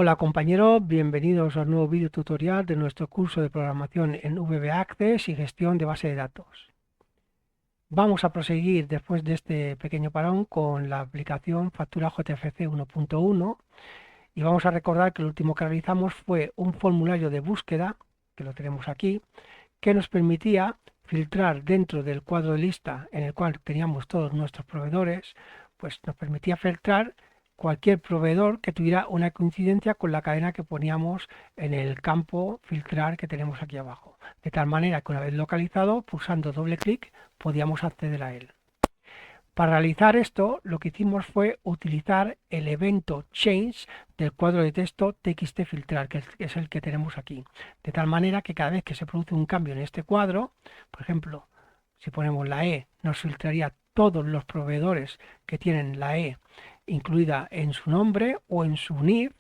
Hola compañeros, bienvenidos al nuevo vídeo tutorial de nuestro curso de programación en VBA Access y gestión de base de datos. Vamos a proseguir después de este pequeño parón con la aplicación Factura JFC 1.1 y vamos a recordar que lo último que realizamos fue un formulario de búsqueda, que lo tenemos aquí, que nos permitía filtrar dentro del cuadro de lista en el cual teníamos todos nuestros proveedores, pues nos permitía filtrar cualquier proveedor que tuviera una coincidencia con la cadena que poníamos en el campo filtrar que tenemos aquí abajo. De tal manera que una vez localizado, pulsando doble clic, podíamos acceder a él. Para realizar esto, lo que hicimos fue utilizar el evento change del cuadro de texto txt filtrar, que es el que tenemos aquí. De tal manera que cada vez que se produce un cambio en este cuadro, por ejemplo, si ponemos la E, nos filtraría todos los proveedores que tienen la E incluida en su nombre o en su NIF.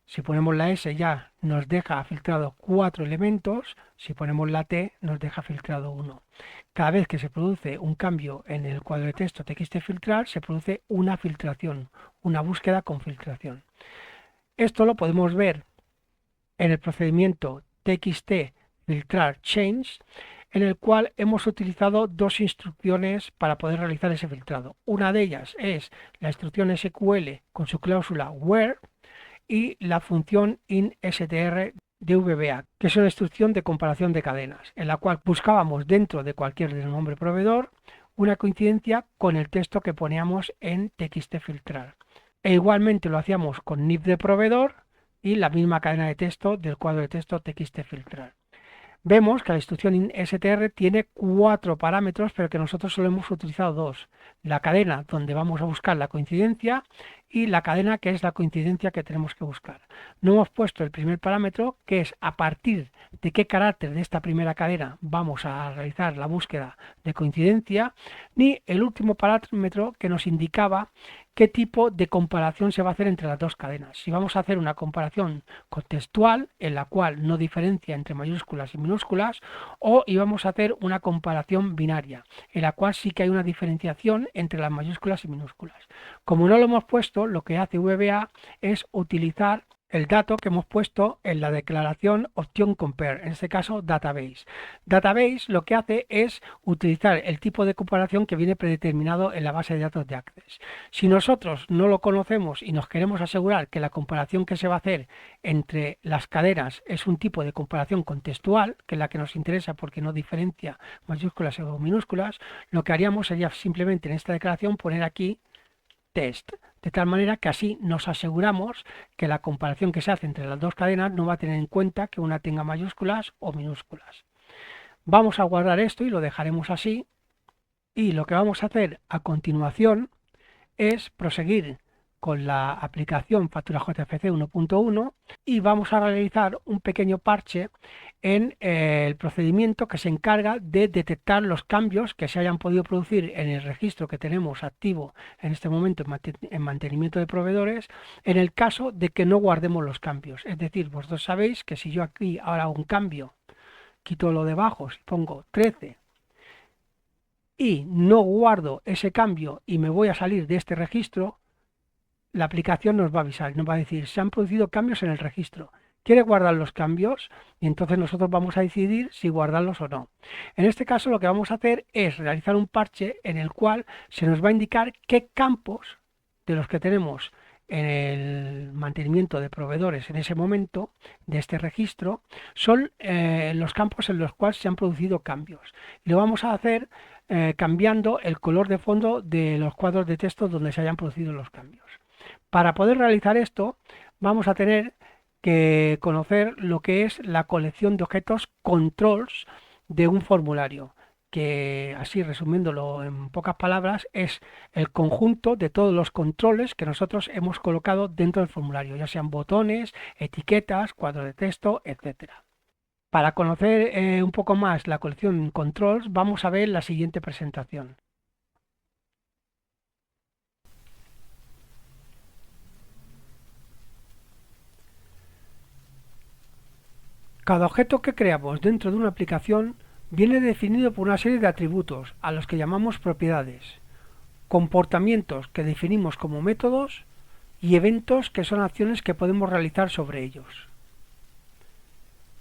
Si ponemos la S ya nos deja filtrado 4 elementos, si ponemos la T nos deja filtrado 1. Cada vez que se produce un cambio en el cuadro de texto txt filtrar, se produce una filtración, una búsqueda con filtración. Esto lo podemos ver en el procedimiento txt filtrar change, en el cual hemos utilizado dos instrucciones para poder realizar ese filtrado. Una de ellas es la instrucción SQL con su cláusula where y la función instr de VBA, que es una instrucción de comparación de cadenas, en la cual buscábamos dentro de cualquier nombre proveedor una coincidencia con el texto que poníamos en txt filtrar. E igualmente lo hacíamos con NIF de proveedor y la misma cadena de texto del cuadro de texto txt filtrar. Vemos que la instrucción str tiene 4 parámetros, pero que nosotros solo hemos utilizado 2. La cadena donde vamos a buscar la coincidencia y la cadena que es la coincidencia que tenemos que buscar. No hemos puesto el primer parámetro, que es a partir de qué carácter de esta primera cadena vamos a realizar la búsqueda de coincidencia, ni el último parámetro que nos indicaba qué tipo de comparación se va a hacer entre las dos cadenas. Si vamos a hacer una comparación contextual, en la cual no diferencia entre mayúsculas y minúsculas, o íbamos a hacer una comparación binaria, en la cual sí que hay una diferenciación entre las mayúsculas y minúsculas. Como no lo hemos puesto, lo que hace VBA es utilizar el dato que hemos puesto en la declaración option compare, en este caso database. Database lo que hace es utilizar el tipo de comparación que viene predeterminado en la base de datos de Access. Si nosotros no lo conocemos y nos queremos asegurar que la comparación que se va a hacer entre las cadenas es un tipo de comparación contextual, que es la que nos interesa porque no diferencia mayúsculas o minúsculas, lo que haríamos sería simplemente en esta declaración poner aquí test, de tal manera que así nos aseguramos que la comparación que se hace entre las dos cadenas no va a tener en cuenta que una tenga mayúsculas o minúsculas. Vamos a guardar esto y lo dejaremos así, y lo que vamos a hacer a continuación es proseguir con la aplicación Factura JFC 1.1 y vamos a realizar un pequeño parche en el procedimiento que se encarga de detectar los cambios que se hayan podido producir en el registro que tenemos activo en este momento en mantenimiento de proveedores, en el caso de que no guardemos los cambios. Es decir, vosotros sabéis que si yo aquí ahora hago un cambio, quito lo de abajo, si pongo 13 y no guardo ese cambio y me voy a salir de este registro, la aplicación nos va a avisar, nos va a decir, se han producido cambios en el registro. ¿Quiere guardar los cambios? Y entonces nosotros vamos a decidir si guardarlos o no. En este caso lo que vamos a hacer es realizar un parche en el cual se nos va a indicar qué campos de los que tenemos en el mantenimiento de proveedores en ese momento de este registro son los campos en los cuales se han producido cambios. Y lo vamos a hacer cambiando el color de fondo de los cuadros de texto donde se hayan producido los cambios. Para poder realizar esto, vamos a tener que conocer lo que es la colección de objetos controls de un formulario, que así resumiéndolo en pocas palabras, es el conjunto de todos los controles que nosotros hemos colocado dentro del formulario, ya sean botones, etiquetas, cuadros de texto, etcétera. Para conocer un poco más la colección controls, vamos a ver la siguiente presentación. Cada objeto que creamos dentro de una aplicación viene definido por una serie de atributos a los que llamamos propiedades, comportamientos que definimos como métodos y eventos, que son acciones que podemos realizar sobre ellos.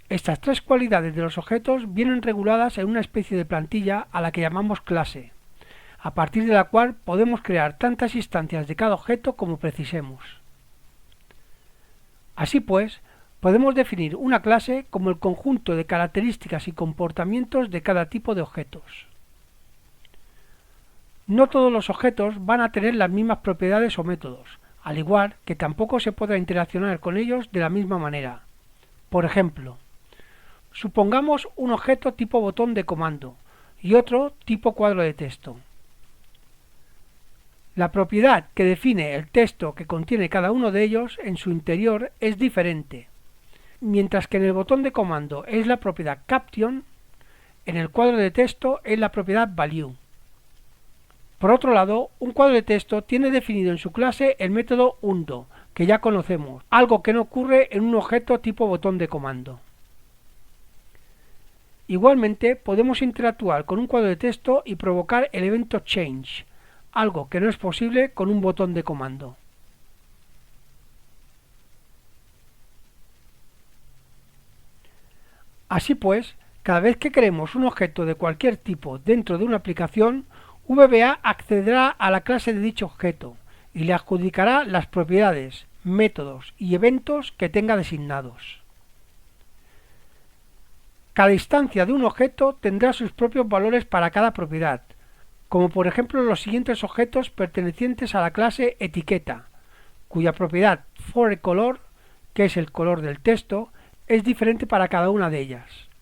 Estas tres cualidades de los objetos vienen reguladas en una especie de plantilla a la que llamamos clase, a partir de la cual podemos crear tantas instancias de cada objeto como precisemos. Así pues, podemos definir una clase como el conjunto de características y comportamientos de cada tipo de objetos. No todos los objetos van a tener las mismas propiedades o métodos, al igual que tampoco se podrá interaccionar con ellos de la misma manera. Por ejemplo, supongamos un objeto tipo botón de comando y otro tipo cuadro de texto. La propiedad que define el texto que contiene cada uno de ellos en su interior es diferente. Mientras que en el botón de comando es la propiedad caption, en el cuadro de texto es la propiedad value. Por otro lado, un cuadro de texto tiene definido en su clase el método undo, que ya conocemos, algo que no ocurre en un objeto tipo botón de comando. Igualmente, podemos interactuar con un cuadro de texto y provocar el evento change, algo que no es posible con un botón de comando. Así pues, cada vez que creemos un objeto de cualquier tipo dentro de una aplicación, VBA accederá a la clase de dicho objeto y le adjudicará las propiedades, métodos y eventos que tenga designados. Cada instancia de un objeto tendrá sus propios valores para cada propiedad, como por ejemplo los siguientes objetos pertenecientes a la clase etiqueta, cuya propiedad forColor, que es el color del texto, es diferente para cada una de ellas.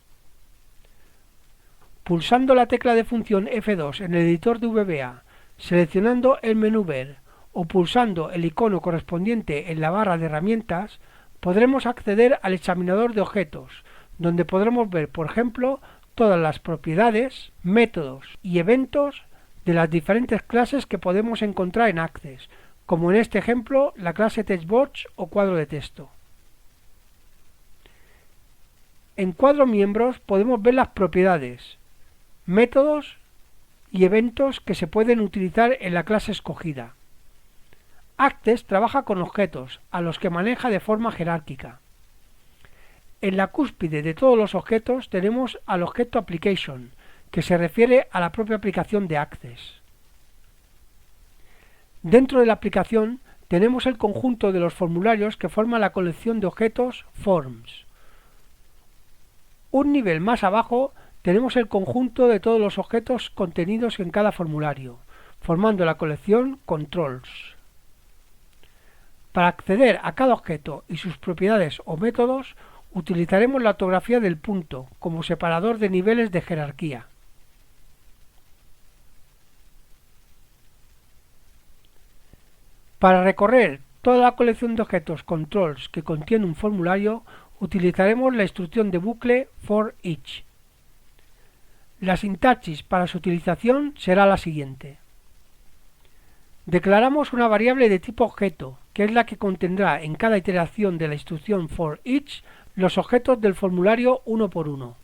Pulsando la tecla de función F2 en el editor de VBA, seleccionando el menú Ver o pulsando el icono correspondiente en la barra de herramientas, podremos acceder al examinador de objetos, donde podremos ver, por ejemplo, todas las propiedades, métodos y eventos de las diferentes clases que podemos encontrar en Access, como en este ejemplo la clase TextBox o cuadro de texto. En cuadro miembros podemos ver las propiedades, métodos y eventos que se pueden utilizar en la clase escogida. Access trabaja con objetos, a los que maneja de forma jerárquica. En la cúspide de todos los objetos tenemos al objeto Application, que se refiere a la propia aplicación de Access. Dentro de la aplicación tenemos el conjunto de los formularios que forman la colección de objetos Forms. Un nivel más abajo tenemos el conjunto de todos los objetos contenidos en cada formulario, formando la colección Controls. Para acceder a cada objeto y sus propiedades o métodos, utilizaremos la ortografía del punto como separador de niveles de jerarquía. Para recorrer toda la colección de objetos Controls que contiene un formulario, utilizaremos la instrucción de bucle forEach. La sintaxis para su utilización será la siguiente. Declaramos una variable de tipo objeto, que es la que contendrá en cada iteración de la instrucción forEach los objetos del formulario uno por uno.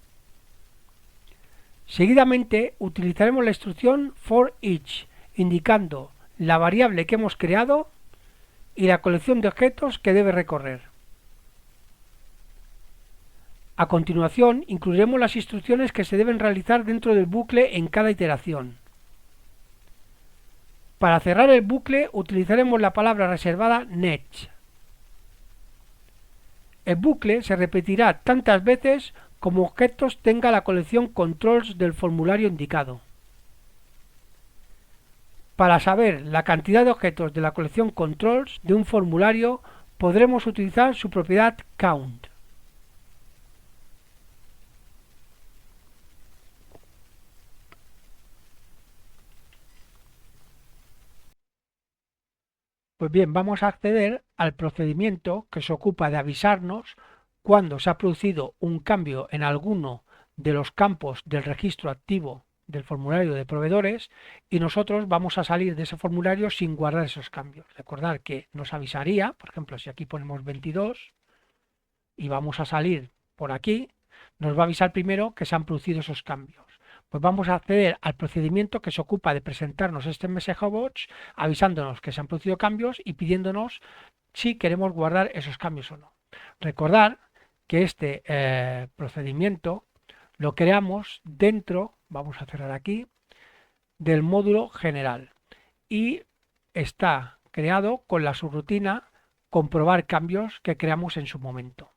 Seguidamente utilizaremos la instrucción forEach, indicando la variable que hemos creado y la colección de objetos que debe recorrer. A continuación, incluiremos las instrucciones que se deben realizar dentro del bucle en cada iteración. Para cerrar el bucle utilizaremos la palabra reservada next. El bucle se repetirá tantas veces como objetos tenga la colección Controls del formulario indicado. Para saber la cantidad de objetos de la colección Controls de un formulario, podremos utilizar su propiedad count. Pues bien, vamos a acceder al procedimiento que se ocupa de avisarnos cuando se ha producido un cambio en alguno de los campos del registro activo del formulario de proveedores y nosotros vamos a salir de ese formulario sin guardar esos cambios. Recordad que nos avisaría, por ejemplo, si aquí ponemos 22 y vamos a salir por aquí, nos va a avisar primero que se han producido esos cambios. Pues vamos a acceder al procedimiento que se ocupa de presentarnos este MSGBox, avisándonos que se han producido cambios y pidiéndonos si queremos guardar esos cambios o no. Recordar que este procedimiento lo creamos dentro, vamos a cerrar aquí, del módulo general y está creado con la subrutina comprobar cambios que creamos en su momento.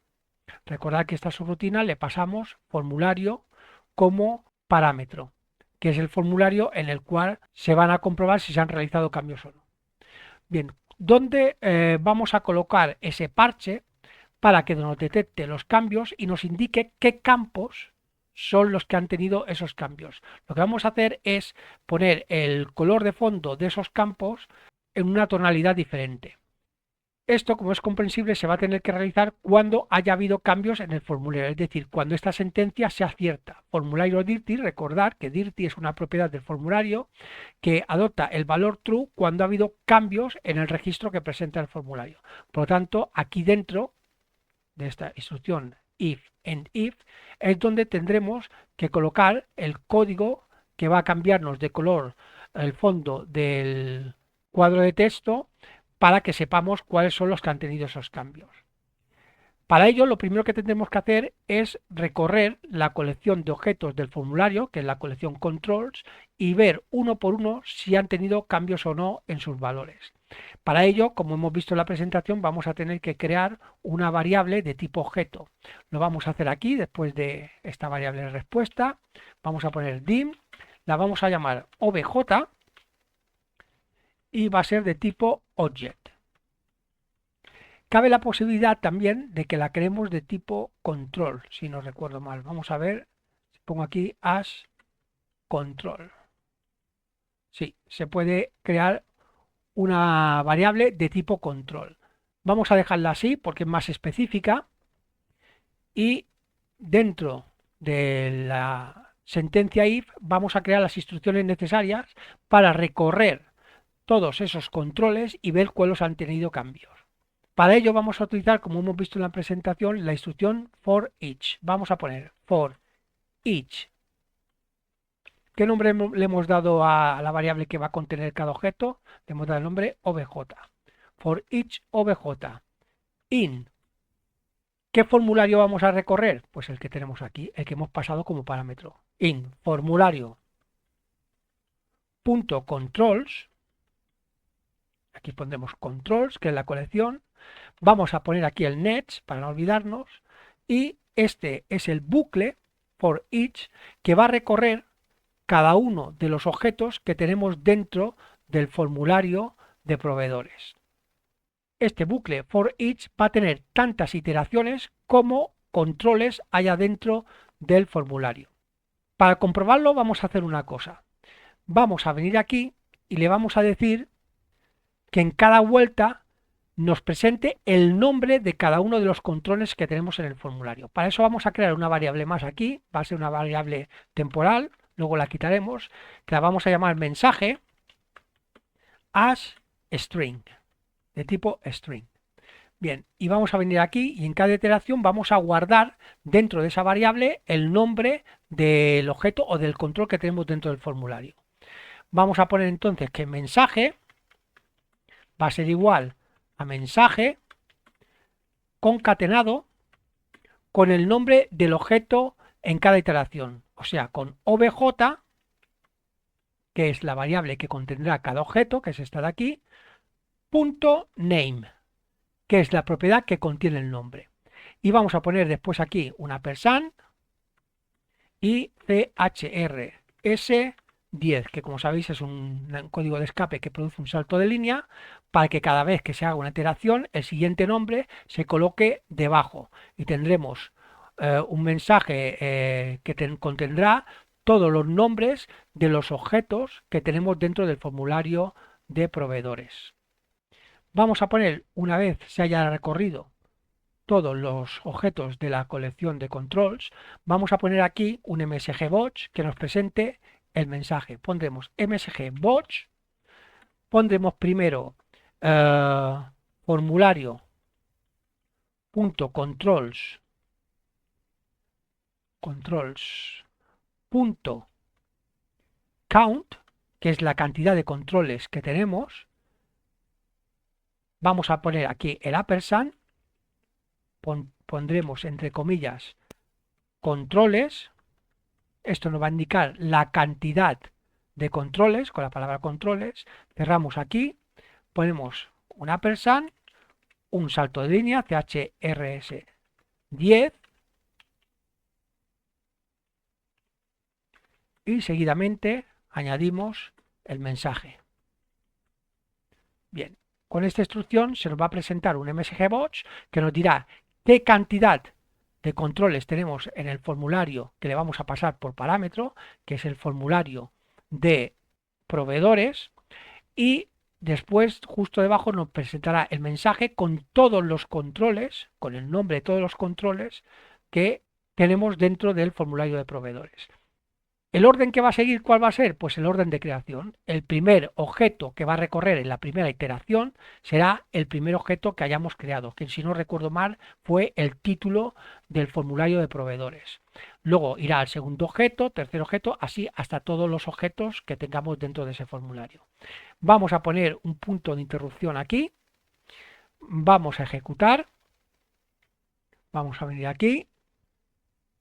Recordad que esta subrutina le pasamos formulario como parámetro, que es el formulario en el cual se van a comprobar si se han realizado cambios o no. Bien, ¿dónde vamos a colocar ese parche para que nos detecte los cambios y nos indique qué campos son los que han tenido esos cambios? Lo que vamos a hacer es poner el color de fondo de esos campos en una tonalidad diferente. Esto, como es comprensible, se va a tener que realizar cuando haya habido cambios en el formulario, es decir, cuando esta sentencia sea cierta. Formulario dirty, recordar que dirty es una propiedad del formulario que adopta el valor true cuando ha habido cambios en el registro que presenta el formulario. Por lo tanto, aquí dentro de esta instrucción if and if es donde tendremos que colocar el código que va a cambiarnos de color el fondo del cuadro de texto para que sepamos cuáles son los que han tenido esos cambios. Para ello, lo primero que tendremos que hacer es recorrer la colección de objetos del formulario, que es la colección controls, y ver uno por uno si han tenido cambios o no en sus valores. Para ello, como hemos visto en la presentación, vamos a tener que crear una variable de tipo objeto. Lo vamos a hacer aquí, después de esta variable de respuesta. Vamos a poner dim, la vamos a llamar obj y va a ser de tipo object. Cabe la posibilidad también de que la creemos de tipo control, si no recuerdo mal. Vamos a ver, pongo aquí as control. Sí, se puede crear una variable de tipo control. Vamos a dejarla así porque es más específica y dentro de la sentencia if vamos a crear las instrucciones necesarias para recorrer todos esos controles y ver cuáles han tenido cambios. Para ello vamos a utilizar, como hemos visto en la presentación, la instrucción for each. Vamos a poner for each. ¿Qué nombre le hemos dado a la variable que va a contener cada objeto? Le hemos dado el nombre obj. For each obj. In. ¿Qué formulario vamos a recorrer? Pues el que tenemos aquí, el que hemos pasado como parámetro. In formulario punto controls. Aquí pondremos controls, que es la colección. Vamos a poner aquí el next para no olvidarnos. Y este es el bucle for each que va a recorrer cada uno de los objetos que tenemos dentro del formulario de proveedores. Este bucle for each va a tener tantas iteraciones como controles haya dentro del formulario. Para comprobarlo vamos a hacer una cosa. Vamos a venir aquí y le vamos a decir que en cada vuelta nos presente el nombre de cada uno de los controles que tenemos en el formulario. Para eso vamos a crear una variable más aquí, va a ser una variable temporal, luego la quitaremos, que la vamos a llamar mensaje as string, de tipo string. Bien, y vamos a venir aquí y en cada iteración vamos a guardar dentro de esa variable el nombre del objeto o del control que tenemos dentro del formulario. Vamos a poner entonces que mensaje va a ser igual a mensaje concatenado con el nombre del objeto en cada iteración, o sea, con obj, que es la variable que contendrá cada objeto, que es esta de aquí, punto name, que es la propiedad que contiene el nombre. Y vamos a poner después aquí una persan y CHRS10, que como sabéis es un código de escape que produce un salto de línea para que cada vez que se haga una iteración el siguiente nombre se coloque debajo y tendremos un mensaje que contendrá todos los nombres de los objetos que tenemos dentro del formulario de proveedores. Vamos a poner, una vez se haya recorrido todos los objetos de la colección de controls, vamos a poner aquí un msgbox que nos presente el mensaje. Pondremos msgbox, pondremos primero formulario.controls count, que es la cantidad de controles que tenemos. Vamos a poner aquí el ampersand, pondremos entre comillas controles, esto nos va a indicar la cantidad de controles, con la palabra controles, cerramos aquí, ponemos un ampersand, un salto de línea, CHRS 10, y seguidamente añadimos el mensaje. Bien, con esta instrucción se nos va a presentar un MSGBox que nos dirá qué cantidad de controles tenemos en el formulario que le vamos a pasar por parámetro, que es el formulario de proveedores, y después justo debajo nos presentará el mensaje con todos los controles, con el nombre de todos los controles que tenemos dentro del formulario de proveedores. ¿El orden que va a seguir cuál va a ser? Pues el orden de creación. El primer objeto que va a recorrer en la primera iteración será el primer objeto que hayamos creado, que si no recuerdo mal fue el título del formulario de proveedores. Luego irá al segundo objeto, tercer objeto, así hasta todos los objetos que tengamos dentro de ese formulario. Vamos a poner un punto de interrupción aquí. Vamos a ejecutar. Vamos a venir aquí.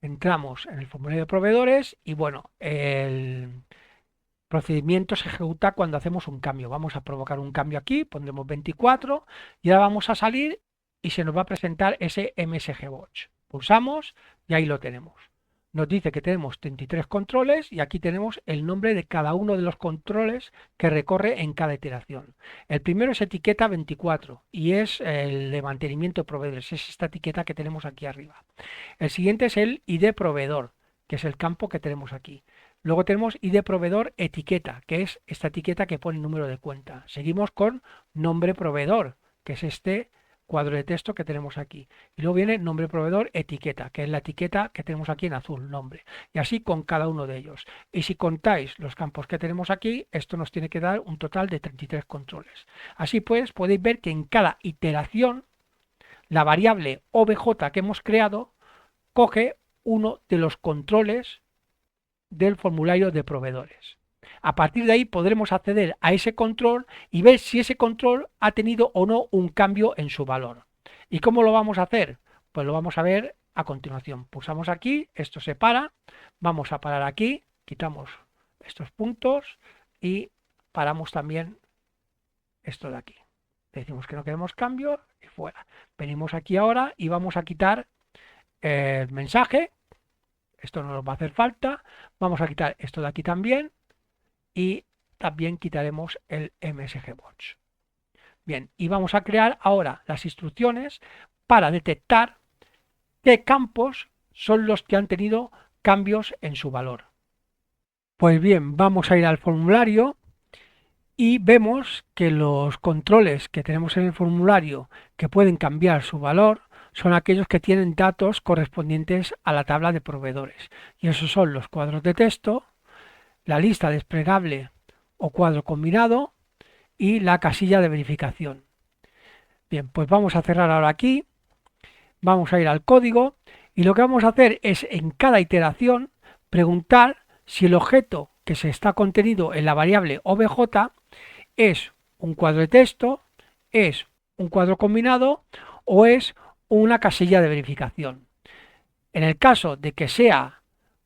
Entramos en el formulario de proveedores y bueno, el procedimiento se ejecuta cuando hacemos un cambio. Vamos a provocar un cambio aquí, pondremos 24 y ahora vamos a salir y se nos va a presentar ese MSGBox. Pulsamos y ahí lo tenemos. Nos dice que tenemos 33 controles y aquí tenemos el nombre de cada uno de los controles que recorre en cada iteración. El primero es etiqueta 24 y es el de mantenimiento de proveedores, es esta etiqueta que tenemos aquí arriba. El siguiente es el ID proveedor, que es el campo que tenemos aquí. Luego tenemos ID proveedor etiqueta, que es esta etiqueta que pone número de cuenta. Seguimos con nombre proveedor, que es este cuadro de texto que tenemos aquí. Y luego viene nombre proveedor etiqueta, que es la etiqueta que tenemos aquí en azul, nombre. Y así con cada uno de ellos. Y si contáis los campos que tenemos aquí, esto nos tiene que dar un total de 33 controles. Así pues, podéis ver que en cada iteración, la variable obj que hemos creado coge uno de los controles del formulario de proveedores. A partir de ahí podremos acceder a ese control y ver si ese control ha tenido o no un cambio en su valor. ¿Y cómo lo vamos a hacer? Pues lo vamos a ver a continuación. Pulsamos aquí, esto se para, vamos a parar aquí, quitamos estos puntos y paramos también esto de aquí. Decimos que no queremos cambios y fuera. Venimos aquí ahora y vamos a quitar el mensaje. Esto no nos va a hacer falta. Vamos a quitar esto de aquí también. Y también quitaremos el MSGBox. Bien, y vamos a crear ahora las instrucciones para detectar qué campos son los que han tenido cambios en su valor. Pues bien, vamos a ir al formulario y vemos que los controles que tenemos en el formulario que pueden cambiar su valor son aquellos que tienen datos correspondientes a la tabla de proveedores. Y esos son los cuadros de texto, la lista desplegable o cuadro combinado y la casilla de verificación. Bien, pues vamos a cerrar ahora aquí, vamos a ir al código y lo que vamos a hacer es en cada iteración preguntar si el objeto que se está contenido en la variable obj es un cuadro de texto, es un cuadro combinado o es una casilla de verificación. En el caso de que sea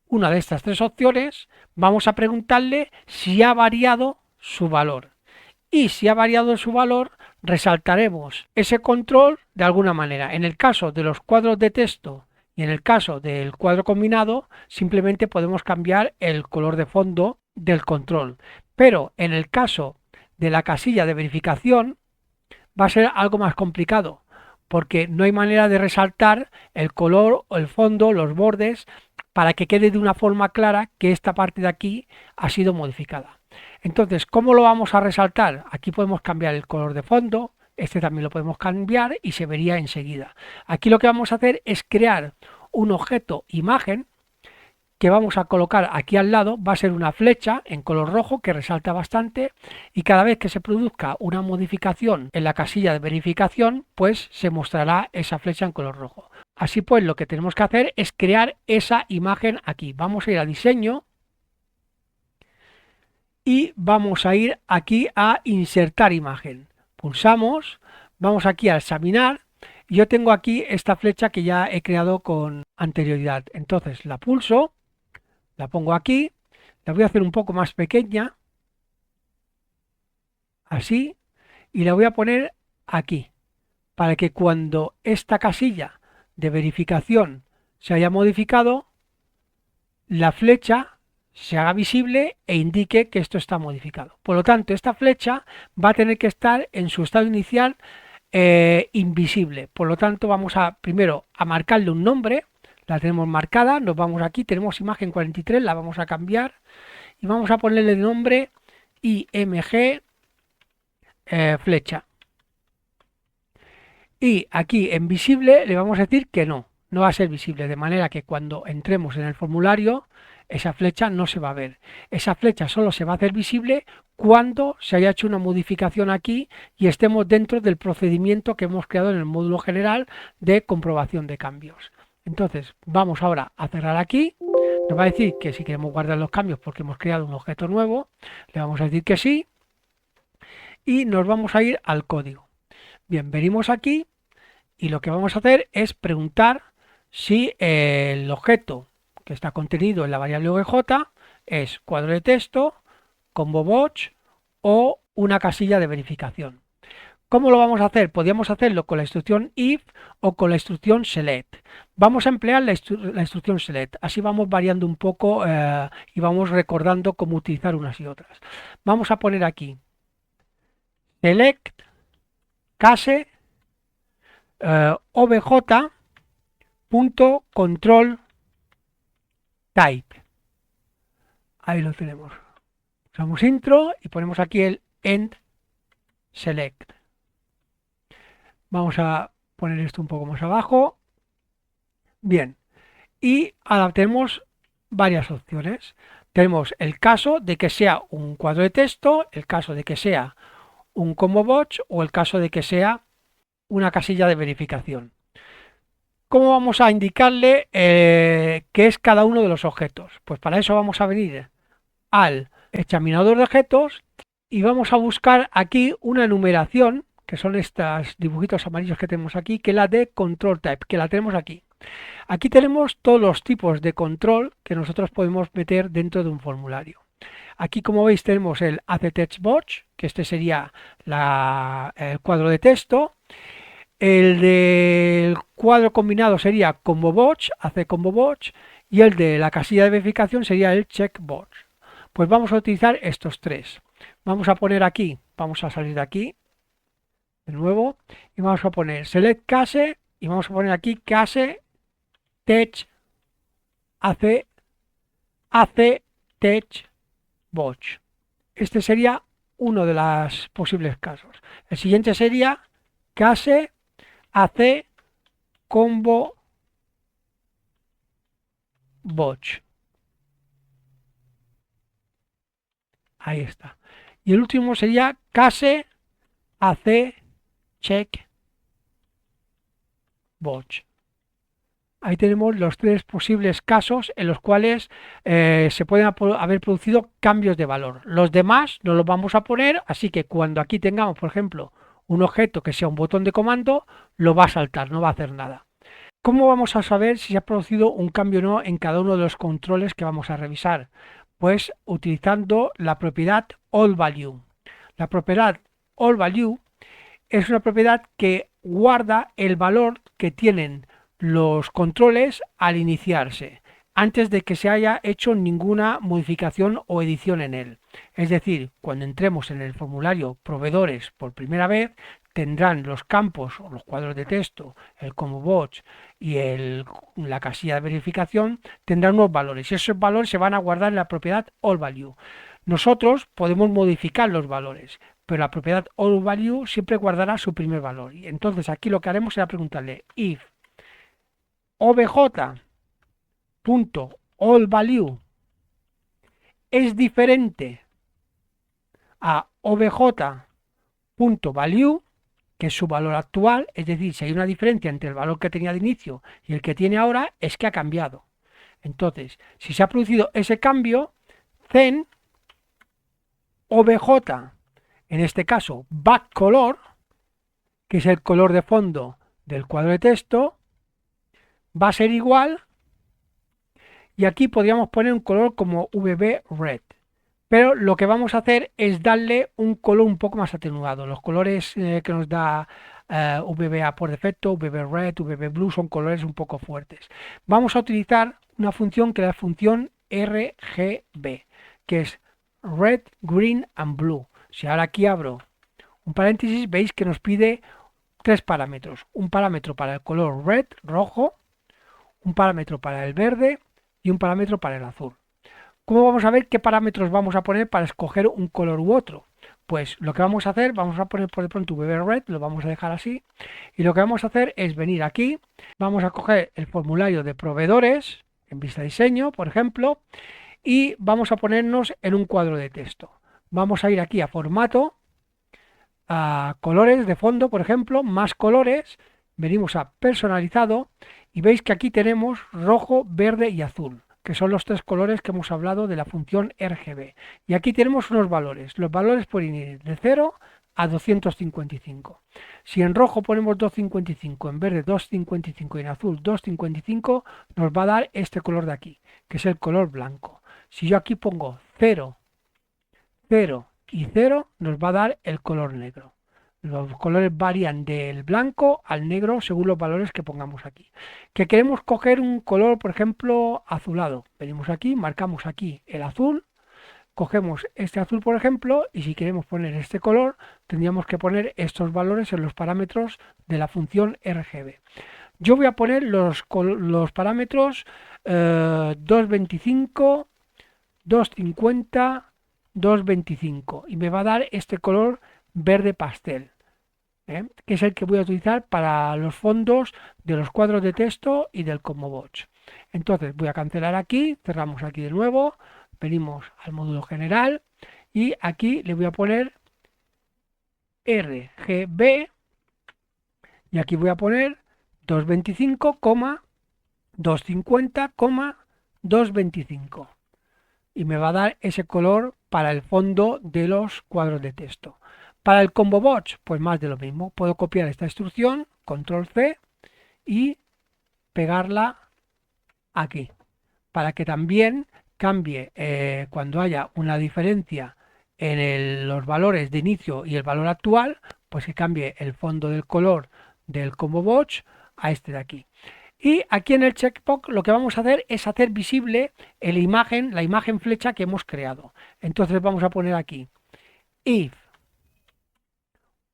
una de estas tres opciones, vamos a preguntarle si ha variado su valor. Y si ha variado su valor, resaltaremos ese control de alguna manera. En el caso de los cuadros de texto y en el caso del cuadro combinado, simplemente podemos cambiar el color de fondo del control. Pero en el caso de la casilla de verificación, va a ser algo más complicado, porque no hay manera de resaltar el color o el fondo, los bordes, para que quede de una forma clara que esta parte de aquí ha sido modificada. Entonces, ¿cómo lo vamos a resaltar? Aquí podemos cambiar el color de fondo, este también lo podemos cambiar y se vería enseguida. Aquí lo que vamos a hacer es crear un objeto imagen que vamos a colocar aquí al lado, va a ser una flecha en color rojo que resalta bastante y cada vez que se produzca una modificación en la casilla de verificación, pues se mostrará esa flecha en color rojo. Así pues, lo que tenemos que hacer es crear esa imagen aquí. Vamos a ir a diseño y vamos a ir aquí a insertar imagen. Pulsamos, vamos aquí a examinar. Yo tengo aquí esta flecha que ya he creado con anterioridad. Entonces la pulso, la pongo aquí, la voy a hacer un poco más pequeña, así, y la voy a poner aquí, para que cuando esta casilla de verificación se haya modificado, la flecha se haga visible e indique que esto está modificado. Por lo tanto, esta flecha va a tener que estar en su estado inicial invisible. Por lo tanto, vamos a primero a marcarle un nombre. La tenemos marcada, nos vamos aquí, tenemos imagen 43, la vamos a cambiar y vamos a ponerle el nombre IMG flecha. Y aquí en visible le vamos a decir que no, no va a ser visible, de manera que cuando entremos en el formulario esa flecha no se va a ver. Esa flecha solo se va a hacer visible cuando se haya hecho una modificación aquí y estemos dentro del procedimiento que hemos creado en el módulo general de comprobación de cambios. Entonces vamos ahora a cerrar aquí. Nos va a decir que si queremos guardar los cambios porque hemos creado un objeto nuevo, le vamos a decir que sí y nos vamos a ir al código. Bien, venimos aquí y lo que vamos a hacer es preguntar si el objeto que está contenido en la variable obj es cuadro de texto, combo box o una casilla de verificación. ¿Cómo lo vamos a hacer? Podríamos hacerlo con la instrucción if o con la instrucción select. Vamos a emplear la instrucción select, así vamos variando un poco y vamos recordando cómo utilizar unas y otras. Vamos a poner aquí select case obj.control type. Ahí lo tenemos. Usamos intro y ponemos aquí el end select. Vamos a poner esto un poco más abajo. Bien. Y ahora tenemos varias opciones. Tenemos el caso de que sea un cuadro de texto, el caso de que sea un combo box o el caso de que sea una casilla de verificación. ¿Cómo vamos a indicarle qué es cada uno de los objetos? Pues para eso vamos a venir al examinador de objetos y vamos a buscar aquí una enumeración, que son estos dibujitos amarillos que tenemos aquí, que es la de control type, que la tenemos aquí. Aquí tenemos todos los tipos de control que nosotros podemos meter dentro de un formulario. Aquí, como veis, tenemos el ACTextBox, que este sería el cuadro de texto. El del cuadro combinado sería ComboBox, hace ComboBox, y el de la casilla de verificación sería el CheckBox. Pues vamos a utilizar estos tres. Vamos a poner aquí, vamos a salir de aquí, de nuevo, y vamos a poner Select Case, y vamos a poner aquí Case Text AC Text Box. Este sería uno de los posibles casos. El siguiente sería Case AC Combo Box. Ahí está. Y el último sería Case AC Check Box. Ahí tenemos los tres posibles casos en los cuales se pueden haber producido cambios de valor. Los demás no los vamos a poner, así que cuando aquí tengamos, por ejemplo, un objeto que sea un botón de comando, lo va a saltar, no va a hacer nada. ¿Cómo vamos a saber si se ha producido un cambio o no en cada uno de los controles que vamos a revisar? Pues utilizando la propiedad AllValue. La propiedad AllValue es una propiedad que guarda el valor que tienen los controles al iniciarse, antes de que se haya hecho ninguna modificación o edición en él. Es decir, cuando entremos en el formulario proveedores por primera vez, tendrán los campos o los cuadros de texto, el combo box y la casilla de verificación, tendrán unos valores y esos valores se van a guardar en la propiedad AllValue. Nosotros podemos modificar los valores, pero la propiedad AllValue siempre guardará su primer valor. Y entonces aquí lo que haremos será preguntarle if obj.allValue es diferente a obj.value, que es su valor actual, es decir, si hay una diferencia entre el valor que tenía de inicio y el que tiene ahora, es que ha cambiado. Entonces, si se ha producido ese cambio, then OBJ, en este caso backcolor, que es el color de fondo del cuadro de texto, va a ser igual, y aquí podríamos poner un color como VB Red. Pero lo que vamos a hacer es darle un color un poco más atenuado. Los colores que nos da VBA por defecto, VB Red, VB Blue, son colores un poco fuertes. Vamos a utilizar una función que es la función RGB, que es Red, Green and Blue. Si ahora aquí abro un paréntesis, veis que nos pide tres parámetros. Un parámetro para el color Red, rojo, un parámetro para el verde y un parámetro para el azul. ¿Cómo vamos a ver qué parámetros vamos a poner para escoger un color u otro? Pues lo que vamos a hacer, vamos a poner por de pronto VB Red, lo vamos a dejar así, y lo que vamos a hacer es venir aquí, vamos a coger el formulario de proveedores, en vista diseño, por ejemplo, y vamos a ponernos en un cuadro de texto. Vamos a ir aquí a formato, a colores de fondo, por ejemplo, más colores, venimos a personalizado, y veis que aquí tenemos rojo, verde y azul, que son los tres colores que hemos hablado de la función RGB. Y aquí tenemos unos valores. Los valores pueden ir de 0 a 255. Si en rojo ponemos 255, en verde 255 y en azul 255, nos va a dar este color de aquí, que es el color blanco. Si yo aquí pongo 0, 0 y 0, nos va a dar el color negro. Los colores varían del blanco al negro según los valores que pongamos aquí. Que queremos coger un color, por ejemplo, azulado. Venimos aquí, marcamos aquí el azul, cogemos este azul, por ejemplo, y si queremos poner este color, tendríamos que poner estos valores en los parámetros de la función RGB. Yo voy a poner los parámetros 225, 250, 225 y me va a dar este color verde pastel. Que es el que voy a utilizar para los fondos de los cuadros de texto y del ComboBox. Entonces voy a cancelar aquí, cerramos aquí de nuevo, venimos al módulo general y aquí le voy a poner RGB y aquí voy a poner 225, 250, 225 y me va a dar ese color para el fondo de los cuadros de texto. Para el ComboBox, pues más de lo mismo. Puedo copiar esta instrucción, control C, y pegarla aquí, para que también cambie cuando haya una diferencia en los valores de inicio y el valor actual, pues que cambie el fondo del color del ComboBox a este de aquí. Y aquí en el checkbox lo que vamos a hacer es hacer visible la imagen flecha que hemos creado. Entonces vamos a poner aquí if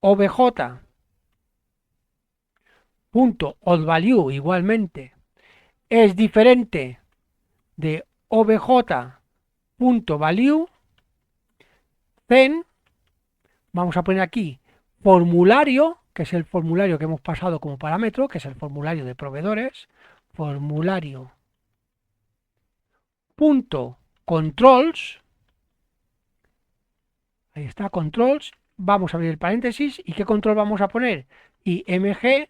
obj.oldValue igualmente es diferente de obj.value, then vamos a poner aquí formulario, que es el formulario que hemos pasado como parámetro, que es el formulario de proveedores, formulario punto controls, ahí está, controls, vamos a abrir el paréntesis, ¿y qué control vamos a poner? IMG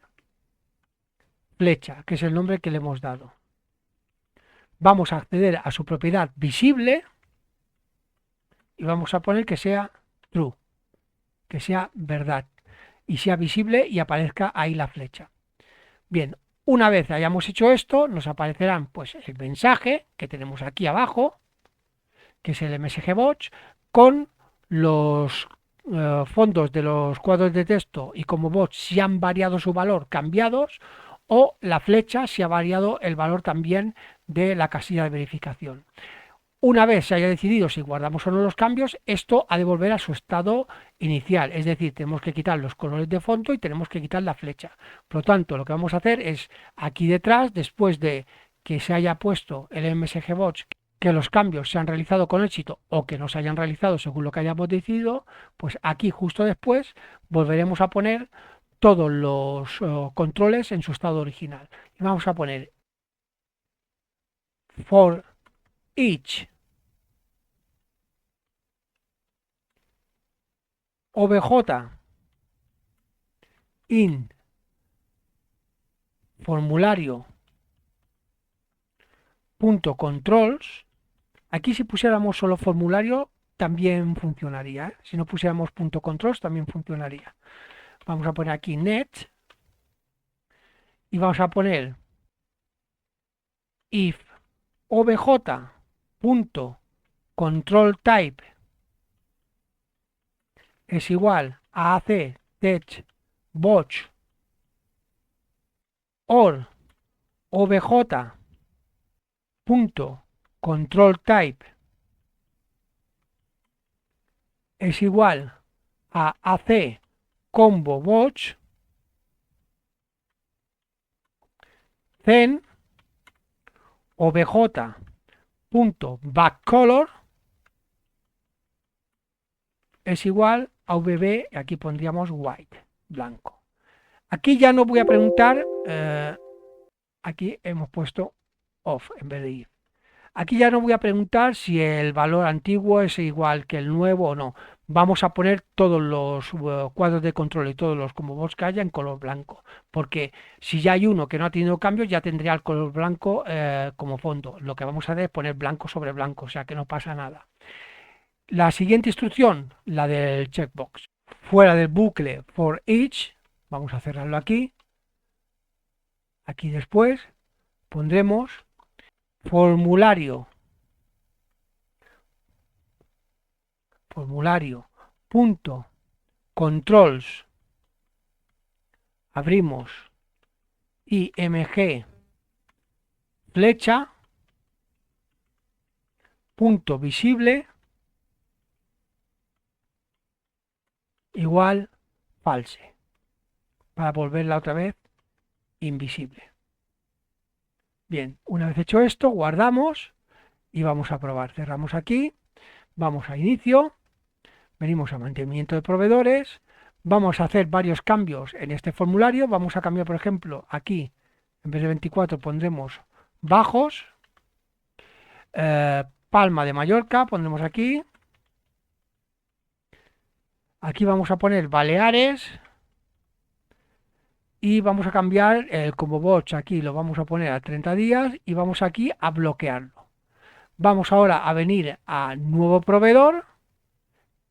flecha, que es el nombre que le hemos dado. Vamos a acceder a su propiedad visible y vamos a poner que sea true, que sea verdad, y sea visible y aparezca ahí la flecha. Bien, una vez hayamos hecho esto, nos aparecerán pues el mensaje que tenemos aquí abajo, que es el MSGBox, con los fondos de los cuadros de texto y como bots si han variado su valor cambiados, o la flecha si ha variado el valor también de la casilla de verificación. Una vez se haya decidido si guardamos o no los cambios, esto ha de volver a su estado inicial, es decir, tenemos que quitar los colores de fondo y tenemos que quitar la flecha. Por lo tanto, lo que vamos a hacer es aquí detrás, después de que se haya puesto el MSGBox, que los cambios se han realizado con éxito o que no se hayan realizado según lo que hayamos decidido, pues aquí justo después volveremos a poner todos los controles en su estado original. Y vamos a poner for each obj in formulario punto controls. Aquí si pusiéramos solo formulario también funcionaría, ¿eh? Si no pusiéramos punto controls también funcionaría. Vamos a poner aquí net y vamos a poner if obj.controlType es igual a AC tech watch or obj.controlType es igual a AC combo watch, then obj.backcolor es igual a VB, aquí pondríamos white, blanco. Aquí ya no voy a preguntar, aquí hemos puesto off en vez de if. Aquí ya no voy a preguntar si el valor antiguo es igual que el nuevo o no. Vamos a poner todos los cuadros de control y todos los combos que haya en color blanco. Porque si ya hay uno que no ha tenido cambios, ya tendría el color blanco como fondo. Lo que vamos a hacer es poner blanco sobre blanco, o sea que no pasa nada. La siguiente instrucción, la del checkbox. Fuera del bucle for each, vamos a cerrarlo aquí. Aquí después pondremos formulario punto controls, abrimos img flecha punto visible igual false, para volverla otra vez invisible. Bien, una vez hecho esto, guardamos y vamos a probar. Cerramos aquí, vamos a inicio, venimos a mantenimiento de proveedores, vamos a hacer varios cambios en este formulario. Vamos a cambiar, por ejemplo, aquí en vez de 24 pondremos bajos, Palma de Mallorca pondremos aquí, aquí vamos a poner Baleares y vamos a cambiar el combo watch, aquí lo vamos a poner a 30 días y vamos aquí a bloquearlo. Vamos ahora a venir a nuevo proveedor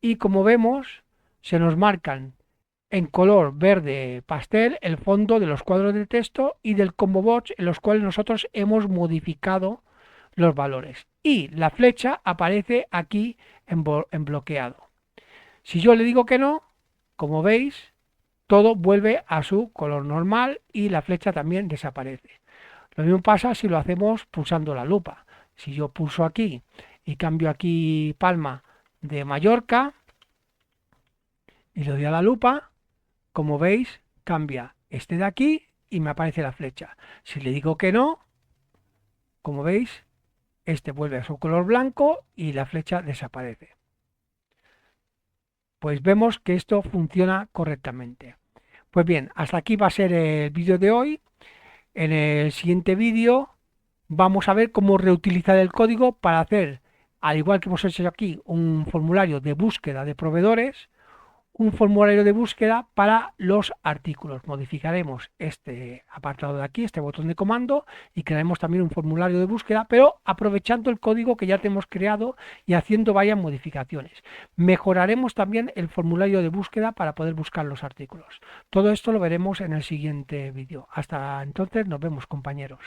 y como vemos se nos marcan en color verde pastel el fondo de los cuadros de texto y del combo watch en los cuales nosotros hemos modificado los valores y la flecha aparece aquí en bloqueado. Si yo le digo que no, como veis, todo vuelve a su color normal y la flecha también desaparece. Lo mismo pasa si lo hacemos pulsando la lupa. Si yo pulso aquí y cambio aquí Palma de Mallorca y le doy a la lupa, como veis, cambia este de aquí y me aparece la flecha. Si le digo que no, como veis, este vuelve a su color blanco y la flecha desaparece. Pues vemos que esto funciona correctamente. Pues bien, hasta aquí va a ser el vídeo de hoy. En el siguiente vídeo vamos a ver cómo reutilizar el código para hacer, al igual que hemos hecho aquí, un formulario de búsqueda de proveedores, un formulario de búsqueda para los artículos. Modificaremos este apartado de aquí, este botón de comando, y crearemos también un formulario de búsqueda, pero aprovechando el código que ya tenemos creado y haciendo varias modificaciones. Mejoraremos también el formulario de búsqueda para poder buscar los artículos. Todo esto lo veremos en el siguiente vídeo. Hasta entonces, nos vemos, compañeros.